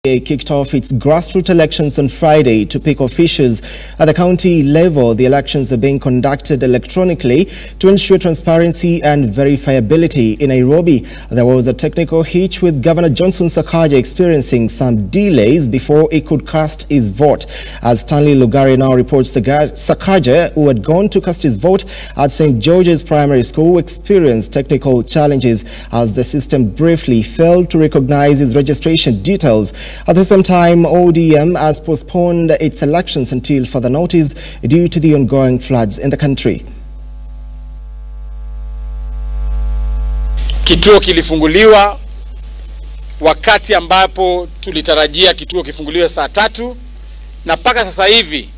Kicked off its grassroots elections on Friday to pick officials at the county level. The elections are being conducted electronically to ensure transparency and verifiability. In Nairobi, there was a technical hitch with Governor Johnson Sakaja experiencing some delays before he could cast his vote. As Stanley Lugari now reports, Sakaja, who had gone to cast his vote at St. George's Primary School, experienced technical challenges as the system briefly failed to recognize his registration details. At the same time, ODM has postponed its elections until further notice due to the ongoing floods in the country. Kituo kilifunguliwa wakati ambapo tulitarajia kituo kifunguliwe saa 3, na mpaka sasa hivi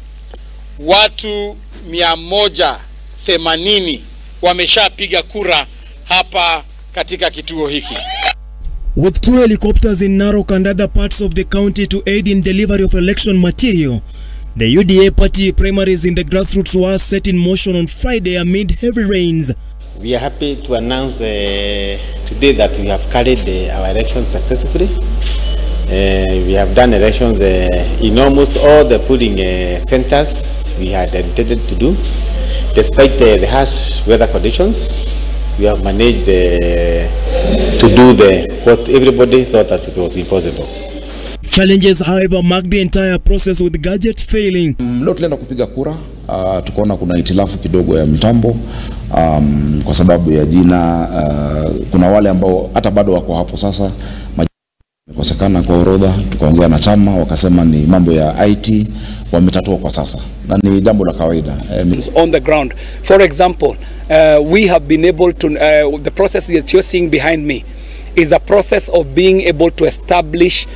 watu 180 wameshapiga kura hapa katika kituo hiki. With 2 helicopters in Narok and other parts of the county to aid in delivery of election material, the UDA party primaries in the grassroots were set in motion on Friday amid heavy rains. We are happy to announce today that we have carried our elections successfully. We have done elections in almost all the polling centers we had intended to do. Despite the harsh weather conditions, we have managed to do what everybody thought that it was impossible. Challenges, however, marked the entire process with gadgets failing. Leo tulienda kupiga kura, tukaona kuna hitilafu kidogo ya mitambo kwa sababu ya jina. Kuna wale ambao hata bado wako hapo sasa, kosekana kwa orodha. Tukaongea na chama, wakasema ni mambo ya IT, wametatua kwa sasa, na ni jambo la kawaida. On the ground, for example, we have been able to, the process that you're seeing behind me is a process of being able to establish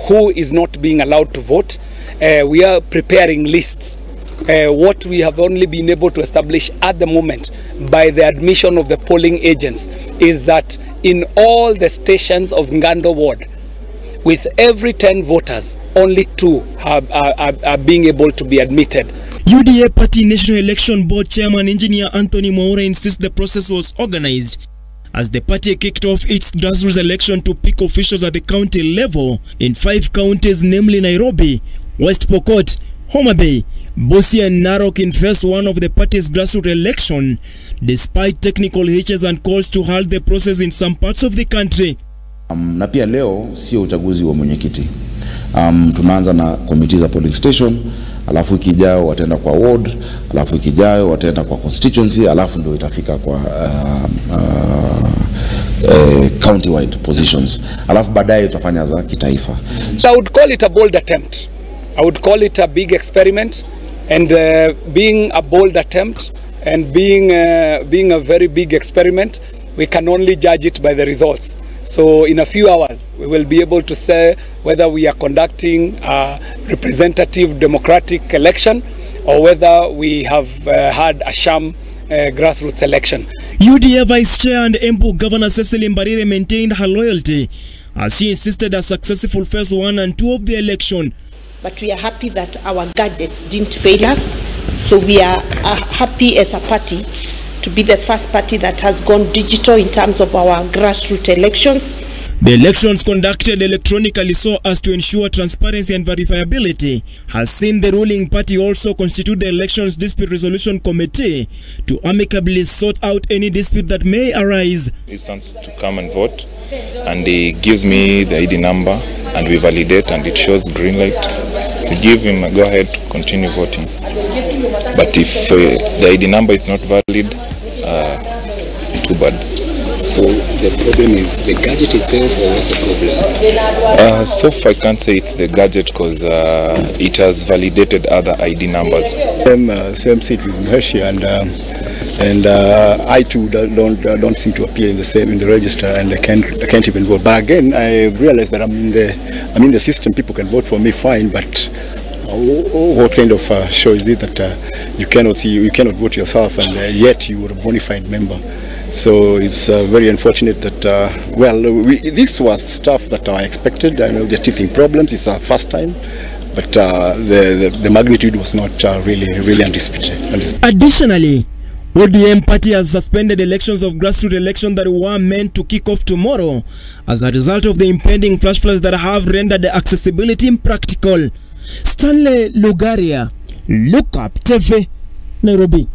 who is not being allowed to vote. We are preparing lists. What we have only been able to establish at the moment by the admission of the polling agents is that in all the stations of Ngando ward, with every 10 voters, only 2 are being able to be admitted. UDA Party National Election Board Chairman Engineer Anthony Mwaura insists the process was organized as the party kicked off its grassroots election to pick officials at the county level in 5 counties, namely Nairobi, West Pokot, Homa Bay, Busia and Narok in phase 1 of the party's grassroots election, despite technical hitches and calls to halt the process in some parts of the country. Na pia leo sio uchaguzi wa mwenyekiti. Tunaanza na committee za polling station, alafu ikijao wataenda kwa ward, alafu ikijao wataenda kwa constituency, alafu ndio itafika kwa county-wide positions. Alafu baadaye tutafanya za kitaifa. So I would call it a bold attempt. I would call it a big experiment, and being a bold attempt and being a very big experiment, we can only judge it by the results. So in a few hours, we will be able to say whether we are conducting a representative democratic election or whether we have had a sham grassroots election. UDA Vice Chair and Embu Governor Cecily Mbarire maintained her loyalty as she insisted a successful phase 1 and 2 of the election. But we are happy that our gadgets didn't fail us, so we are happy as a party to be the first party that has gone digital in terms of our grassroots elections. The elections conducted electronically so as to ensure transparency and verifiability has seen the ruling party also constitute the Elections Dispute Resolution Committee to amicably sort out any dispute that may arise. Instance to come and vote, and he gives me the ID number and we validate and it shows green light. We give him a go ahead to continue voting. But if the ID number is not valid, too bad. So the problem is the gadget itself, or what's the problem? So far I can't say it's the gadget because it has validated other ID numbers. Same seat with Hershey, and I too don't seem to appear in the register, and I can't even vote. But again, I realize that I'm in the system. People can vote for me fine, but what kind of show is it that you cannot vote yourself, and yet you are a bona fide member? So it's very unfortunate that this was stuff that I expected. I know they're teething problems. It's our first time, but the magnitude was not really anticipated. Additionally, ODM party has suspended elections of grassroots elections that were meant to kick off tomorrow as a result of the impending flash floods that have rendered the accessibility impractical. Stanley Lugaria, Look Up TV, Nairobi.